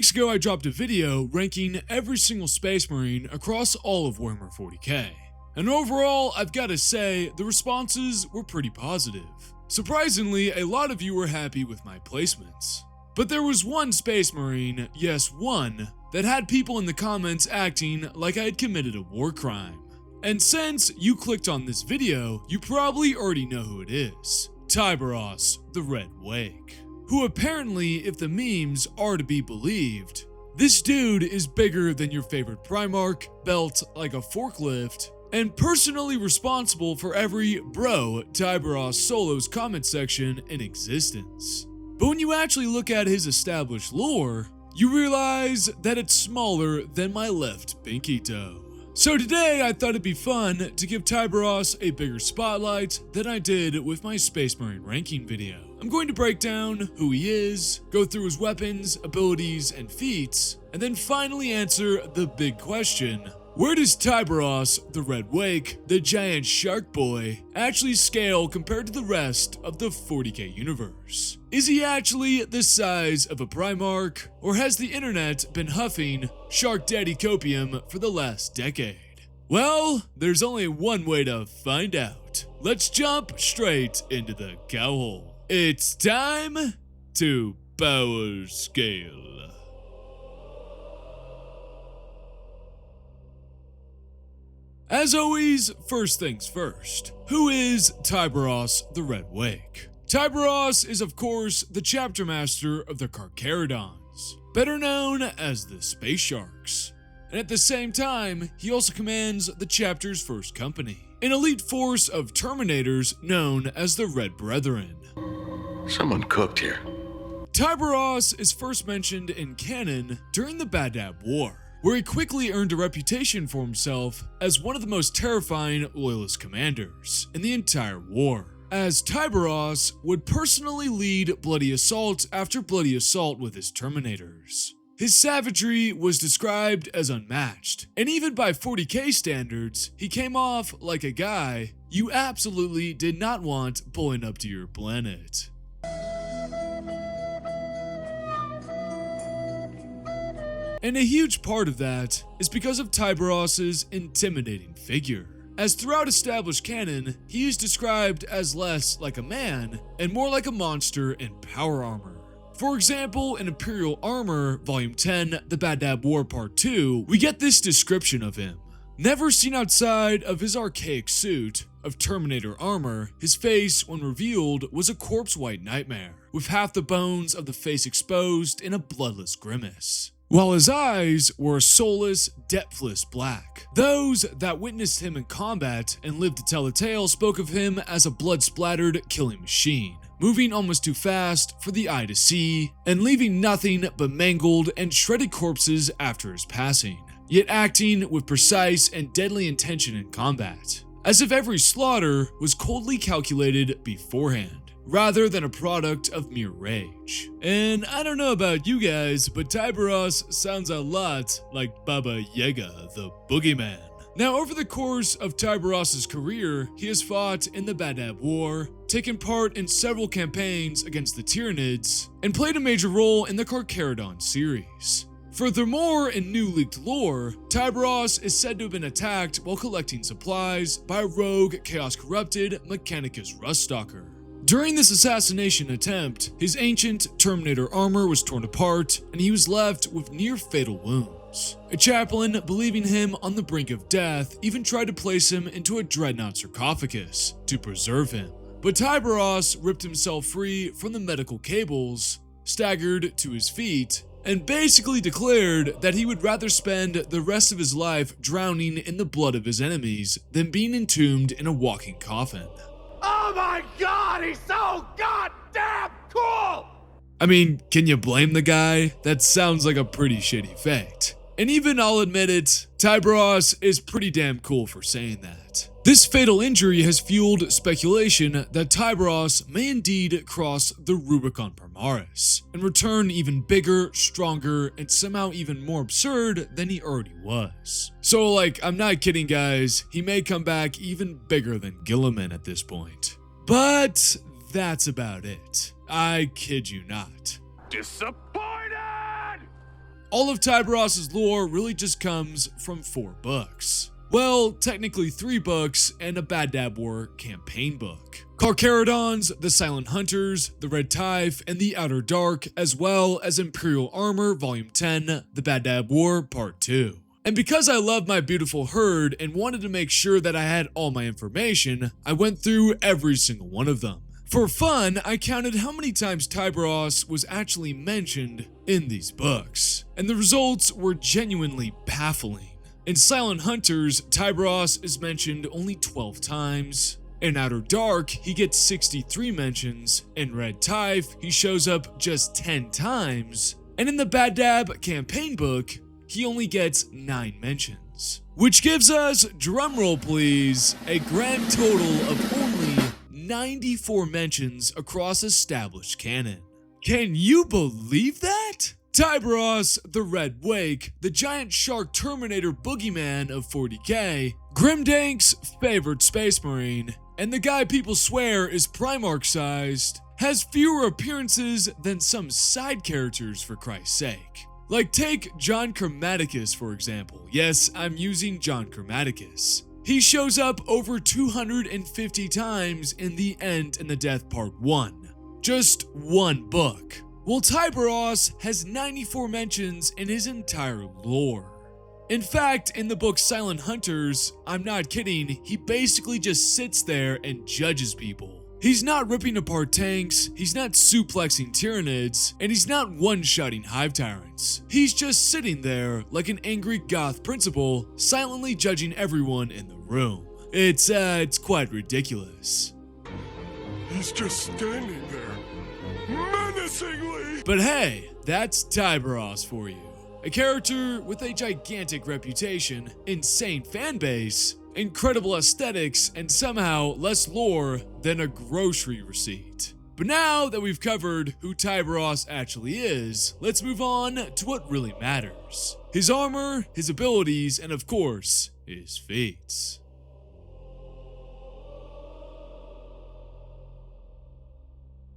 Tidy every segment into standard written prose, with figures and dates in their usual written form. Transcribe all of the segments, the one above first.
weeks ago I dropped a video ranking every single Space Marine across all of Warhammer 40k. And overall, I've gotta say, the responses were pretty positive. Surprisingly, a lot of you were happy with my placements. But there was one Space Marine, yes one, that had people in the comments acting like I had committed a war crime. And since you clicked on this video, you probably already know who it is. Tyberos, the Red Wake. Who apparently, if the memes are to be believed, this dude is bigger than your favorite Primarch, built like a forklift, and personally responsible for every bro Tyberos solos comment section in existence. But when you actually look at his established lore, you realize that it's smaller than my left pinky toe. So today I thought it'd be fun to give Tyberos a bigger spotlight than I did with my Space Marine ranking video. I'm going to break down who he is, go through his weapons, abilities, and feats, and then finally answer the big question: where does Tyberos, the Red Wake, the giant Sharkboy, actually scale compared to the rest of the 40k universe? Is he actually the size of a Primarch, or has the internet been huffing Shark Daddy copium for the last decade? Well, there's only one way to find out. Let's jump straight into the cow hole. It's time to power scale. As always, first things first, who is Tyberos the Red Wake? Tyberos is of course the chapter master of the Carcharodons, better known as the Space Sharks. And at the same time, he also commands the chapter's first company, an elite force of Terminators known as the Red Brethren. Someone cooked here. Tyberos is first mentioned in canon during the Badab War, where he quickly earned a reputation for himself as one of the most terrifying loyalist commanders in the entire war, as Tyberos would personally lead bloody assault after bloody assault with his Terminators. His savagery was described as unmatched, and even by 40k standards, he came off like a guy you absolutely did not want pulling up to your planet. And a huge part of that is because of Tyberos' intimidating figure, as throughout established canon, he is described as less like a man and more like a monster in power armor. For example, in Imperial Armor, Volume 10, The Badab War Part 2, we get this description of him. Never seen outside of his archaic suit of Terminator armor, his face, when revealed, was a corpse white nightmare, with half the bones of the face exposed in a bloodless grimace, while his eyes were a soulless, depthless black. Those that witnessed him in combat and lived to tell the tale spoke of him as a blood-splattered killing machine, moving almost too fast for the eye to see, and leaving nothing but mangled and shredded corpses after his passing, yet acting with precise and deadly intention in combat, as if every slaughter was coldly calculated beforehand, rather than a product of mere rage. And I don't know about you guys, but Tyberos sounds a lot like Baba Yaga, the boogeyman. Now, over the course of Tyberos' career, he has fought in the Badab War, taken part in several campaigns against the Tyranids, and played a major role in the Carcharodon series. Furthermore, in new leaked lore, Tyberos is said to have been attacked while collecting supplies by a rogue Chaos Corrupted Mechanicus Ruststalker. During this assassination attempt, his ancient Terminator armor was torn apart, and he was left with near-fatal wounds. A chaplain, believing him on the brink of death, even tried to place him into a dreadnought sarcophagus to preserve him. But Tyberos ripped himself free from the medical cables, staggered to his feet, and basically declared that he would rather spend the rest of his life drowning in the blood of his enemies than being entombed in a walking coffin. Oh my god, he's so goddamn cool! I mean, can you blame the guy? That sounds like a pretty shitty fate. And even I'll admit it, Tyberos is pretty damn cool for saying that. This fatal injury has fueled speculation that Tyberos may indeed cross the Rubicon Primaris and return even bigger, stronger, and somehow even more absurd than he already was. So like, I'm not kidding guys, he may come back even bigger than Gilliman at this point. But that's about it. I kid you not. Disappointed! all of Tyberos' lore really just comes from 4 books. Well, technically 3 books and a Bad Dab War campaign book. Carcharodons, the Silent Hunters, the Red Typh, and the Outer Dark, as well as Imperial Armor Volume 10, the Bad Dab War Part 2. And because I love my beautiful herd and wanted to make sure that I had all my information, I went through every single one of them. For fun, I counted how many times Tyberos was actually mentioned in these books, and the results were genuinely baffling. In Silent Hunters, Tyberos is mentioned only 12 times. In Outer Dark, he gets 63 mentions. In Red Typh, he shows up just 10 times. And in the Bad Dab campaign book, he only gets 9 mentions. Which gives us, drumroll please, a grand total of only 94 mentions across established canon. Can you believe that? Tyberos, the Red Wake, the giant shark Terminator boogeyman of 40k, Grimdank's favorite space marine, and the guy people swear is Primarch-sized, has fewer appearances than some side characters for Christ's sake. Like take John Chromaticus for example. Yes, I'm using John Chromaticus. He shows up over 250 times in The End and the Death Part 1. Just one book. Well, Tyberos has 94 mentions in his entire lore. In fact, in the book Silent Hunters, I'm not kidding, he basically just sits there and judges people. He's not ripping apart tanks, he's not suplexing Tyranids, and he's not one-shotting Hive Tyrants. He's just sitting there like an angry goth principal, silently judging everyone in the room. It's quite ridiculous. He's just standing there, menacingly. But hey, that's Tyberos for you. A character with a gigantic reputation, insane fanbase, incredible aesthetics, and somehow less lore than a grocery receipt. But now that we've covered who Tyberos actually is, let's move on to what really matters. His armor, his abilities, and of course, his feats.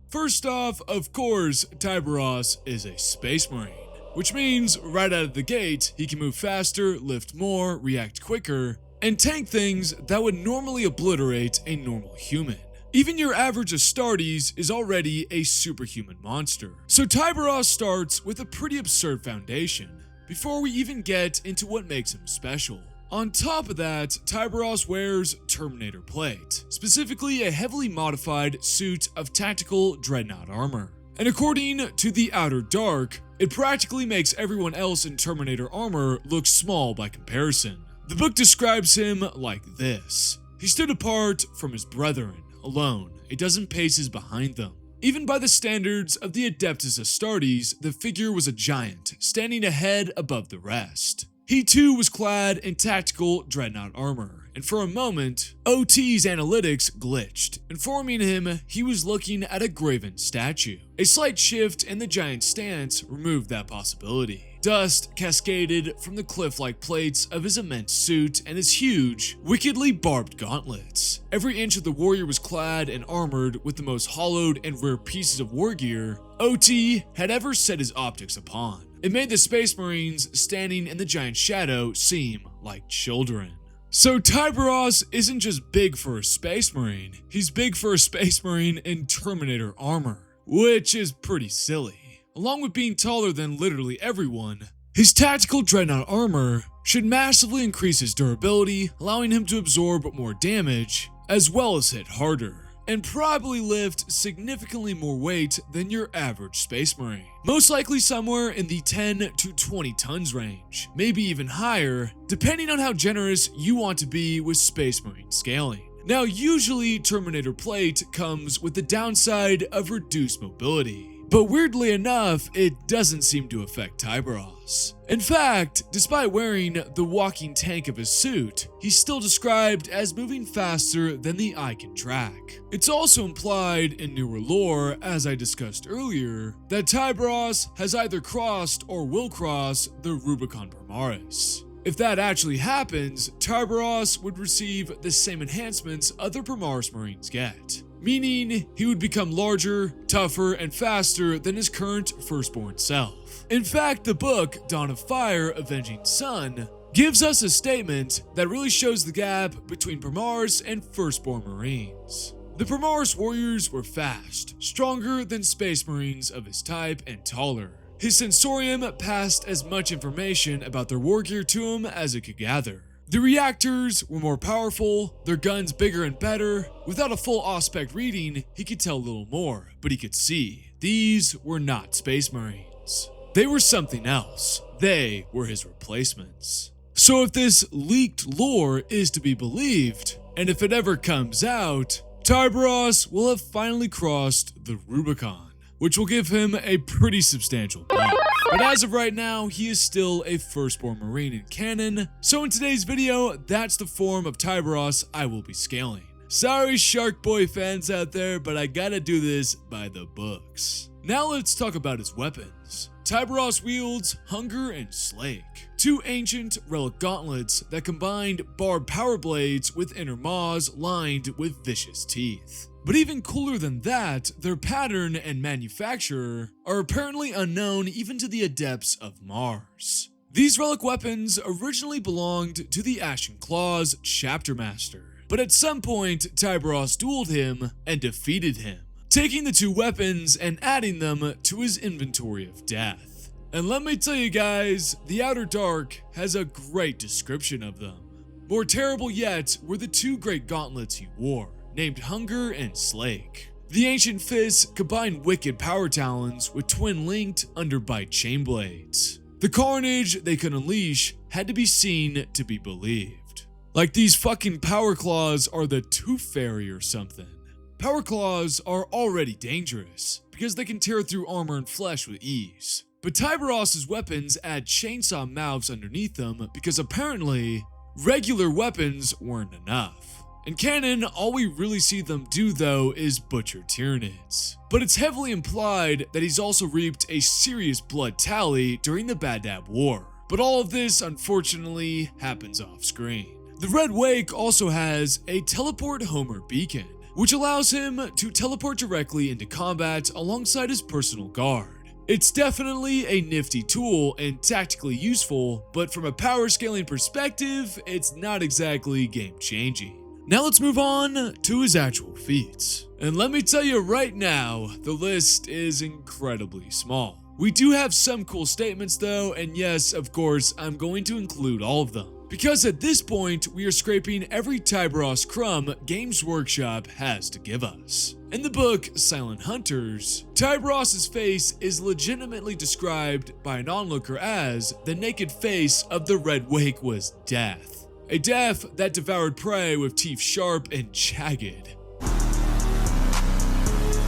First off, of course, Tyberos is a space marine. Which means, right out of the gate, he can move faster, lift more, react quicker, and tank things that would normally obliterate a normal human. Even your average Astartes is already a superhuman monster. So Tyberos starts with a pretty absurd foundation, before we even get into what makes him special. On top of that, Tyberos wears Terminator plate, specifically a heavily modified suit of tactical dreadnought armor. And according to the Outer Dark, it practically makes everyone else in Terminator armor look small by comparison. The book describes him like this. He stood apart from his brethren, alone, a dozen paces behind them. Even by the standards of the Adeptus Astartes, the figure was a giant, standing a head above the rest. He too was clad in tactical dreadnought armor, and for a moment, OT's analytics glitched, informing him he was looking at a graven statue. A slight shift in the giant's stance removed that possibility. Dust cascaded from the cliff-like plates of his immense suit and his huge, wickedly barbed gauntlets. Every inch of the warrior was clad and armored with the most hollowed and rare pieces of war gear OT had ever set his optics upon. It made the Space Marines standing in the giant shadow seem like children. So Tyberos isn't just big for a Space Marine, he's big for a Space Marine in Terminator armor, which is pretty silly. Along with being taller than literally everyone, his tactical dreadnought armor should massively increase his durability, allowing him to absorb more damage, as well as hit harder, and probably lift significantly more weight than your average Space Marine. Most likely somewhere in the 10 to 20 tons range, maybe even higher, depending on how generous you want to be with Space Marine scaling. Now, usually Terminator plate comes with the downside of reduced mobility. But weirdly enough, it doesn't seem to affect Tyberos. In fact, despite wearing the walking tank of his suit, he's still described as moving faster than the eye can track. It's also implied in newer lore, as I discussed earlier, that Tyberos has either crossed or will cross the Rubicon Primaris. If that actually happens, Tyberos would receive the same enhancements other Primaris Marines get. meaning he would become larger, tougher, and faster than his current firstborn self. In fact, the book, Dawn of Fire, Avenging Sun, gives us a statement that really shows the gap between Primaris and firstborn Marines. The Primaris warriors were fast, stronger than Space Marines of his type, and taller. His sensorium passed as much information about their war gear to him as it could gather. The reactors were more powerful, their guns bigger and better. Without a full aspect reading, he could tell little more, but he could see. These were not Space Marines. They were something else. They were his replacements. So if this leaked lore is to be believed, and if it ever comes out, Tyberos will have finally crossed the Rubicon, which will give him a pretty substantial buff. But as of right now, he is still a firstborn Marine in canon, so in today's video, that's the form of Tyberos I will be scaling. Sorry Sharkboy fans out there, but I gotta do this by the books. Now let's talk about his weapons. Tyberos wields Hunger and Slake, two ancient relic gauntlets that combined barbed power blades with inner maws lined with vicious teeth. But even cooler than that, their pattern and manufacturer are apparently unknown even to the adepts of Mars. These relic weapons originally belonged to the Ashen Claw's chapter master, but at some point Tyberos dueled him and defeated him, taking the two weapons and adding them to his inventory of death. And let me tell you guys, the Outer Dark has a great description of them. More terrible yet were the two great gauntlets he wore, named Hunger and Slake. The ancient fists combined wicked power talons with twin-linked underbite chain blades. The carnage they could unleash had to be seen to be believed. Like these fucking power claws are the Tooth Fairy or something. Power claws are already dangerous because they can tear through armor and flesh with ease. But Tyberos' weapons add chainsaw mouths underneath them because apparently regular weapons weren't enough. In canon, all we really see them do though is butcher Tyranids. But it's heavily implied that he's also reaped a serious blood tally during the Badab War. But all of this unfortunately happens off screen. The Red Wake also has a teleport Homer beacon, which allows him to teleport directly into combat alongside his personal guard. It's definitely a nifty tool and tactically useful, but from a power scaling perspective, it's not exactly game changing. Now let's move on to his actual feats. And let me tell you right now, the list is incredibly small. We do have some cool statements though, and yes, of course, I'm going to include all of them. Because at this point, we are scraping every Tyberos crumb Games Workshop has to give us. In the book Silent Hunters, Tyberos' face is legitimately described by an onlooker as the naked face of the Red Wake was death. A death that devoured prey with teeth sharp and jagged.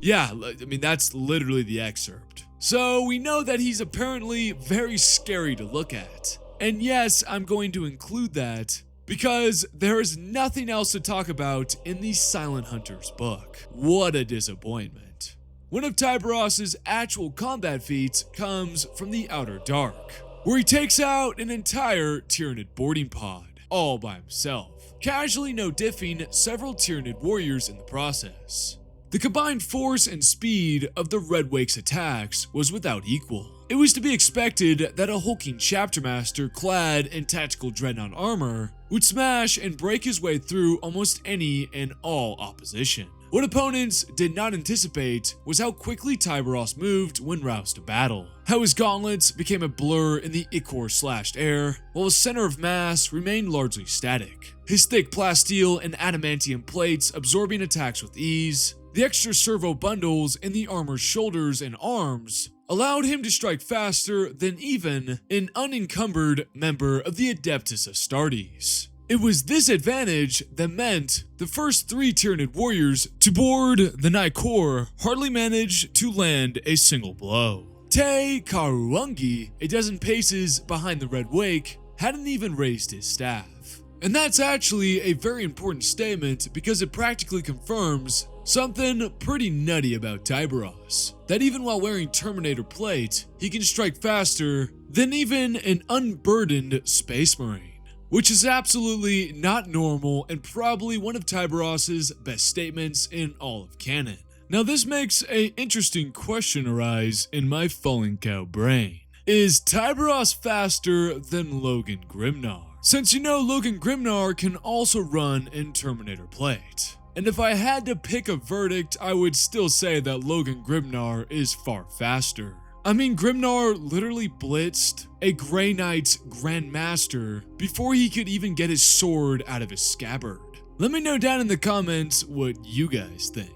Yeah, I mean that's literally the excerpt. So we know that he's apparently very scary to look at. And yes, I'm going to include that because there is nothing else to talk about in the Silent Hunters book. What a disappointment. One of Tyberos' actual combat feats comes from the Outer Dark, where he takes out an entire Tyranid boarding pod, all by himself, casually no-diffing several Tyranid warriors in the process. The combined force and speed of the Red Wake's attacks was without equal. It was to be expected that a hulking chapter master clad in tactical dreadnought armor would smash and break his way through almost any and all opposition. What opponents did not anticipate was how quickly Tyberos moved when roused to battle, how his gauntlets became a blur in the ichor slashed air, while his center of mass remained largely static, his thick plasteel and adamantium plates absorbing attacks with ease. The extra servo bundles in the armor's shoulders and arms allowed him to strike faster than even an unencumbered member of the Adeptus Astartes. It was this advantage that meant the first three Tyranid warriors to board the Nikor hardly managed to land a single blow. Te Karuangi, a dozen paces behind the Red Wake, hadn't even raised his staff. And that's actually a very important statement because it practically confirms something pretty nutty about Tyberos, that even while wearing Terminator plate, he can strike faster than even an unburdened Space Marine. which is absolutely not normal and probably one of Tyberos' best statements in all of canon. Now this makes an interesting question arise in my fallen cow brain. Is Tyberos faster than Logan Grimnar? Since you know Logan Grimnar can also run in Terminator Plate. And if I had to pick a verdict, I would still say that Logan Grimnar is far faster. I mean, Grimnar literally blitzed a Grey Knight's Grandmaster before he could even get his sword out of his scabbard. Let me know down in the comments what you guys think.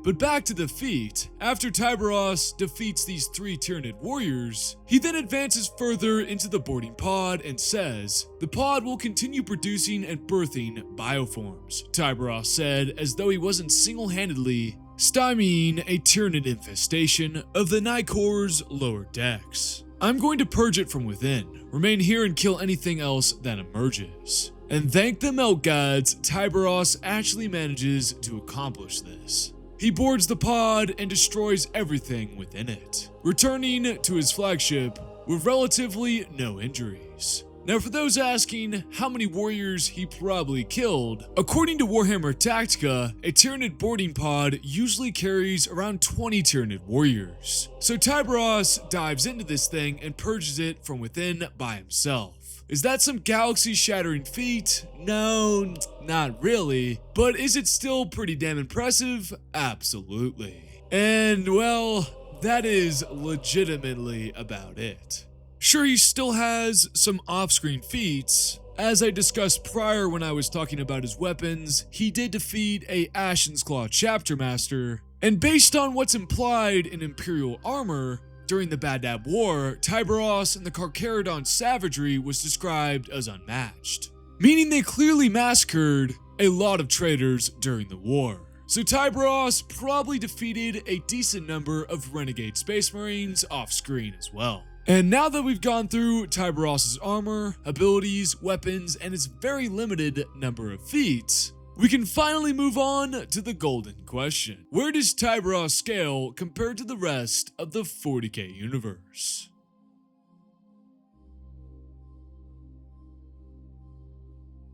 But back to the feat, after Tyberos defeats these 3 Tyranid warriors, he then advances further into the boarding pod and says, "The pod will continue producing and birthing bioforms," Tyberos said, as though he wasn't single-handedly stymieing a Tyranid infestation of the Nicor's lower decks. "I'm going to purge it from within, remain here and kill anything else that emerges." And thank the Melt Gods, Tyberos actually manages to accomplish this. He boards the pod and destroys everything within it, returning to his flagship with relatively no injuries. Now for those asking how many warriors he probably killed, according to Warhammer Tactica, a Tyranid boarding pod usually carries around 20 Tyranid warriors. So Tyberos dives into this thing and purges it from within by himself. Is that some galaxy-shattering feat? No, not really. But is it still pretty damn impressive? Absolutely. And well, that is legitimately about it. Sure, he still has some off-screen feats. As I discussed prior when I was talking about his weapons, he did defeat a Ashen's Claw Chapter Master. And based on what's implied in Imperial armor, during the Badab War, Tyberos and the Carcharodon savagery was described as unmatched, meaning they clearly massacred a lot of traitors during the war. So Tyberos probably defeated a decent number of renegade space marines off screen as well. And now that we've gone through Tyberos' armor, abilities, weapons, and his very limited number of feats, we can finally move on to the golden question. Where does Tyberos scale compared to the rest of the 40k universe?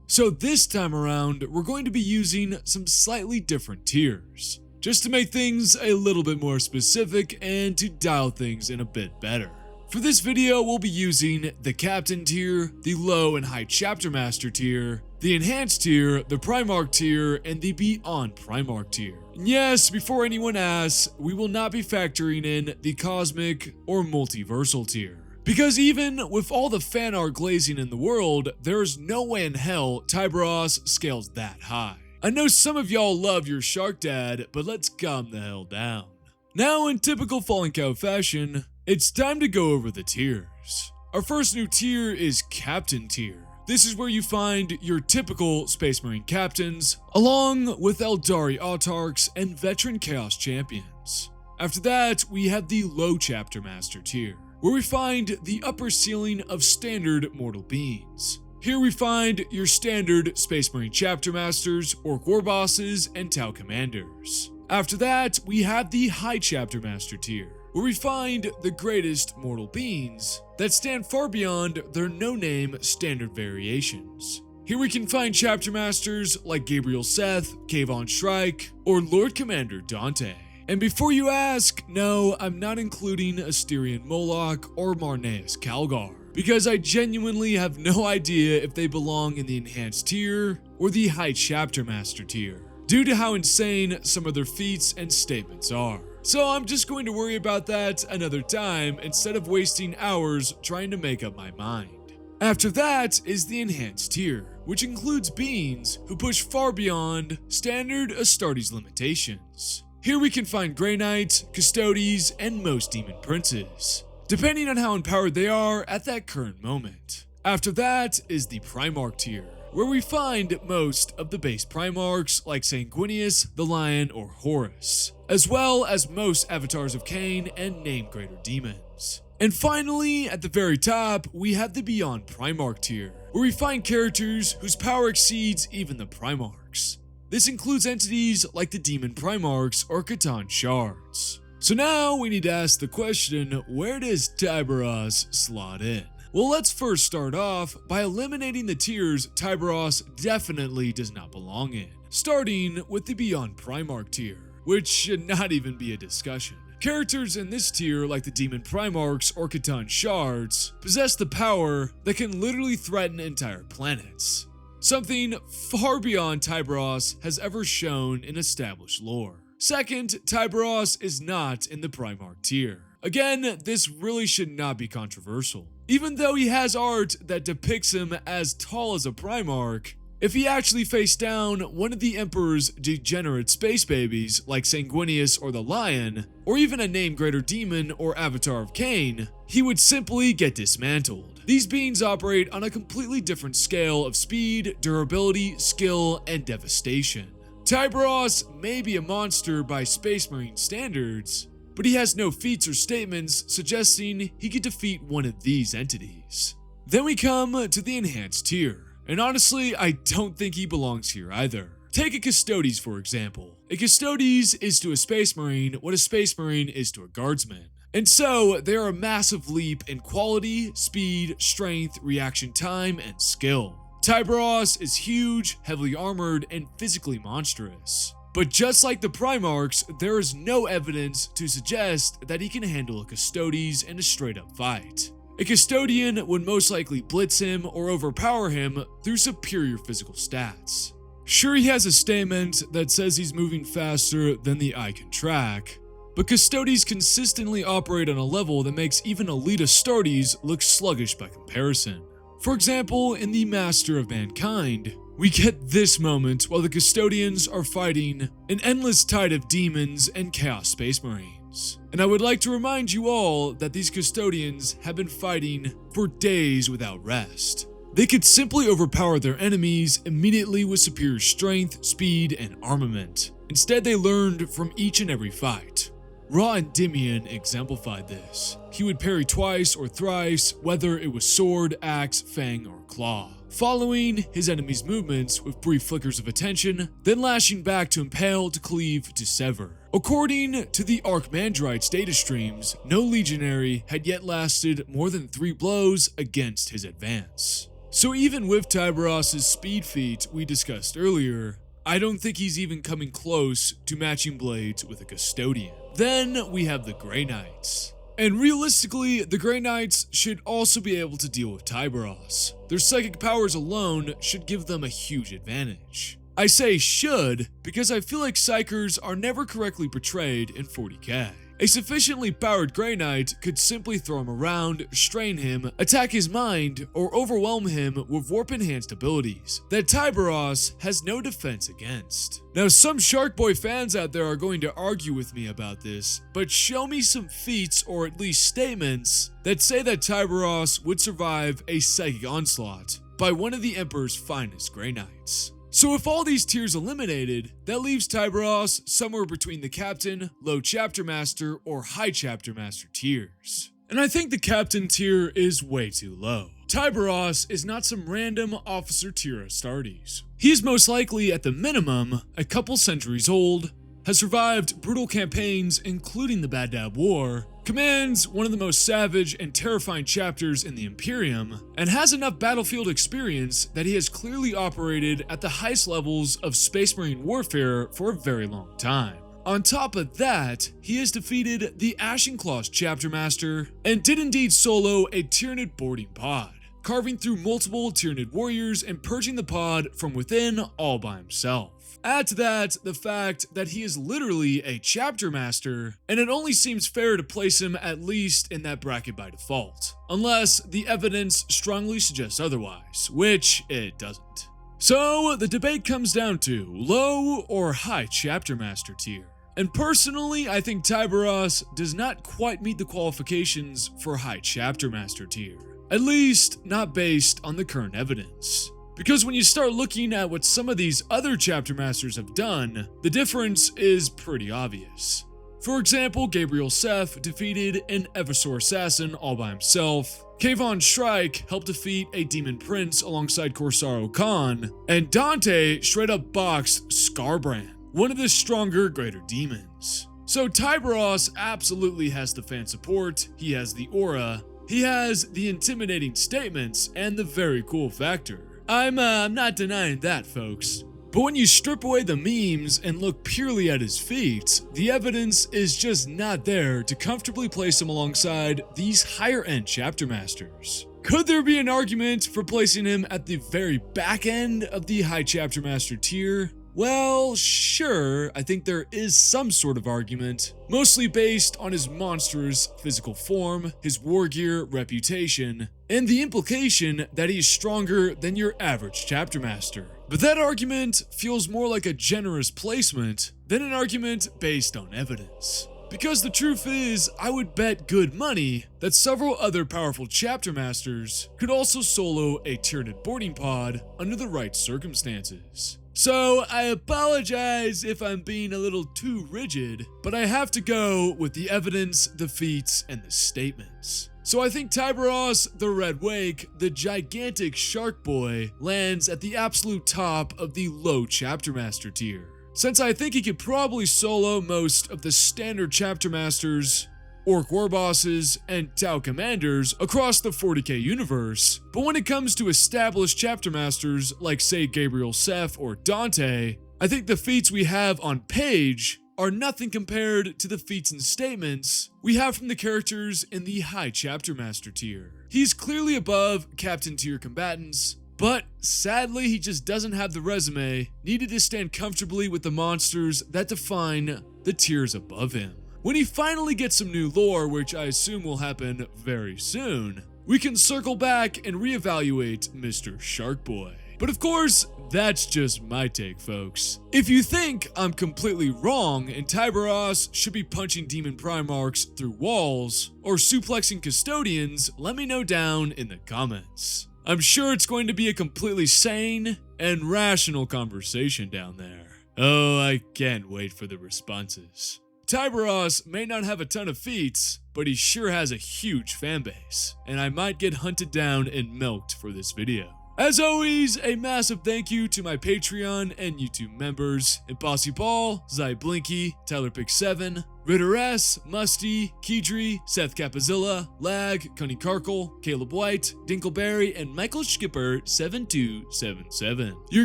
So this time around, we're going to be using some slightly different tiers, just to make things a little bit more specific and to dial things in a bit better. For this video, we'll be using the Captain tier, the Low and High Chapter Master tier, the Enhanced tier, the Primarch tier, and the Beyond Primarch tier. And yes, before anyone asks, we will not be factoring in the Cosmic or Multiversal tier. Because even with all the fan art glazing in the world, there is no way in hell Tyberos scales that high. I know some of y'all love your Shark Dad, but let's calm the hell down. Now, in typical Fallen Cow fashion, it's time to go over the tiers. Our first new tier is Captain tier. This is where you find your typical Space Marine captains, along with Eldari Autarchs and veteran Chaos champions. After that, we have the Low Chapter Master tier, where we find the upper ceiling of standard mortal beings. Here we find your standard Space Marine Chapter Masters, Orc War Bosses, and Tau Commanders. After that, we have the High Chapter Master tier, where we find the greatest mortal beings that stand far beyond their no-name standard variations. Here we can find Chapter Masters like Gabriel Seth, Kayvon Shrike, or Lord Commander Dante. And before you ask, no, I'm not including Asterion Moloch or Marneus Calgar, because I genuinely have no idea if they belong in the Enhanced tier or the High Chapter Master tier, due to how insane some of their feats and statements are. So I'm just going to worry about that another time instead of wasting hours trying to make up my mind. After that is the Enhanced tier, which includes beings who push far beyond standard Astartes limitations. Here we can find Grey Knights, Custodes, and most Demon Princes, depending on how empowered they are at that current moment. After that is the Primarch tier, where we find most of the base Primarchs like Sanguinius, the Lion, or Horus, as well as most Avatars of Cain and Name Greater Demons. And finally, at the very top, we have the Beyond Primarch tier, where we find characters whose power exceeds even the Primarchs. This includes entities like the Demon Primarchs or Catan Shards. So now we need to ask the question, where does Tyberos slot in? Well, let's first start off by eliminating the tiers Tyberos definitely does not belong in, starting with the Beyond Primarch tier, which should not even be a discussion. Characters in this tier, like the Demon Primarchs or Catan Shards, possess the power that can literally threaten entire planets, something far beyond Tyberos has ever shown in established lore. Second, Tyberos is not in the Primarch tier. Again, this really should not be controversial. Even though he has art that depicts him as tall as a Primarch, if he actually faced down one of the Emperor's degenerate space babies like Sanguinius or the Lion, or even a name greater demon or Avatar of Cain, he would simply get dismantled. These beings operate on a completely different scale of speed, durability, skill, and devastation. Tyberos may be a monster by Space Marine standards, but he has no feats or statements suggesting he could defeat one of these entities. Then we come to the Enhanced tier. And honestly, I don't think he belongs here either. Take a Custodes for example. A Custodes is to a Space Marine what a Space Marine is to a Guardsman. And so, they are a massive leap in quality, speed, strength, reaction time, and skill. Tyberos is huge, heavily armored, and physically monstrous. But just like the Primarchs, there is no evidence to suggest that he can handle a Custodes in a straight up fight. A Custodian would most likely blitz him or overpower him through superior physical stats. Sure, he has a statement that says he's moving faster than the eye can track, but Custodes consistently operate on a level that makes even elite Astartes look sluggish by comparison. For example, in the Master of Mankind, we get this moment while the Custodians are fighting an endless tide of demons and Chaos Space Marines. And I would like to remind you all that these Custodians have been fighting for days without rest. They could simply overpower their enemies immediately with superior strength, speed, and armament. Instead, they learned from each and every fight. Ra Endymion exemplified this. He would parry twice or thrice, whether it was sword, axe, fang, or claw, following his enemy's movements with brief flickers of attention, then lashing back to impale, to cleave, to sever. According to the Archmandrite's data streams, no legionary had yet lasted more than 3 blows against his advance. So even with Tyberos' speed feat we discussed earlier, I don't think he's even coming close to matching blades with a Custodian. Then we have the Grey Knights. And realistically, the Grey Knights should also be able to deal with Tyberos. Their psychic powers alone should give them a huge advantage. I say should because I feel like Psykers are never correctly portrayed in 40k. A sufficiently powered Grey Knight could simply throw him around, strain him, attack his mind, or overwhelm him with warp-enhanced abilities that Tyberos has no defense against. Now, some Sharkboy fans out there are going to argue with me about this, but show me some feats or at least statements that say that Tyberos would survive a psychic onslaught by one of the Emperor's finest Grey Knights. So with all these tiers eliminated, that leaves Tyberos somewhere between the Captain, Low Chapter Master, or High Chapter Master tiers. And I think the Captain tier is way too low. Tyberos is not some random officer tier Astartes. He is most likely, at the minimum, a couple centuries old, has survived brutal campaigns including the Bad Dab War, commands one of the most savage and terrifying chapters in the Imperium, and has enough battlefield experience that he has clearly operated at the highest levels of Space Marine warfare for a very long time. On top of that, he has defeated the Ashenclaw's Chapter Master, and did indeed solo a Tyranid boarding pod, carving through multiple Tyranid warriors and purging the pod from within all by himself. Add to that the fact that he is literally a Chapter Master, and it only seems fair to place him at least in that bracket by default, unless the evidence strongly suggests otherwise, which it doesn't. So the debate comes down to low or high Chapter Master tier. And personally, I think Tyberos does not quite meet the qualifications for high Chapter Master tier, at least not based on the current evidence. Because when you start looking at what some of these other Chapter Masters have done, the difference is pretty obvious. For example, Gabriel Seth defeated an Eversor assassin all by himself, Kayvon Shrike helped defeat a Demon Prince alongside Corsaro Khan, and Dante straight up boxed Skarbrand, one of the stronger greater demons. So Tyberos absolutely has the fan support, he has the aura, He has the intimidating statements and the very cool factor. I'm not denying that, folks. But when you strip away the memes and look purely at his feats, the evidence is just not there to comfortably place him alongside these higher-end chapter masters. Could there be an argument for placing him at the very back end of the high chapter master tier? Well, sure, I think there is some sort of argument, mostly based on his monstrous physical form, his war gear reputation, and the implication that he is stronger than your average chapter master. But that argument feels more like a generous placement than an argument based on evidence. Because the truth is, I would bet good money that several other powerful chapter masters could also solo a Tyranid boarding pod under the right circumstances. So I apologize if I'm being a little too rigid, but I have to go with the evidence, the feats, and the statements. So I think Tyberos, the Red Wake, the gigantic Sharkboy, lands at the absolute top of the low chapter master tier, since I think he could probably solo most of the standard chapter masters, orc war bosses, and Tau commanders across the 40k universe. But when it comes to established chapter masters like say Gabriel Seth or Dante, I think the feats we have on page are nothing compared to the feats and statements we have from the characters in the high chapter master tier. He's clearly above captain tier combatants, but sadly he just doesn't have the resume needed to stand comfortably with the monsters that define the tiers above him. When he finally gets some new lore, which I assume will happen very soon, we can circle back and reevaluate Mr. Sharkboy. But of course, that's just my take, folks. If you think I'm completely wrong and Tyberos should be punching demon primarchs through walls or suplexing custodians, let me know down in the comments. I'm sure it's going to be a completely sane and rational conversation down there. Oh, I can't wait for the responses. Tyberos may not have a ton of feats, but he sure has a huge fanbase, and I might get hunted down and milked for this video. As always, a massive thank you to my Patreon and YouTube members: Impossible, Zai Blinky, Tyler Pick 7, Ritter S, Musty, Keydry, Seth Capizilla, Lag, Cunning Karkle, Caleb White, Dinkleberry, and Michael Skipper 7277. Your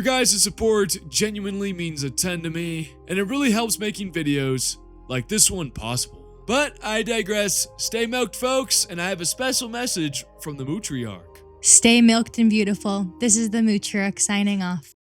guys' support genuinely means a ton to me, and it really helps making videos like this one possible. But I digress. Stay milked, folks, and I have a special message from the Mootriarch. Stay milked and beautiful. This is the Mootriarch signing off.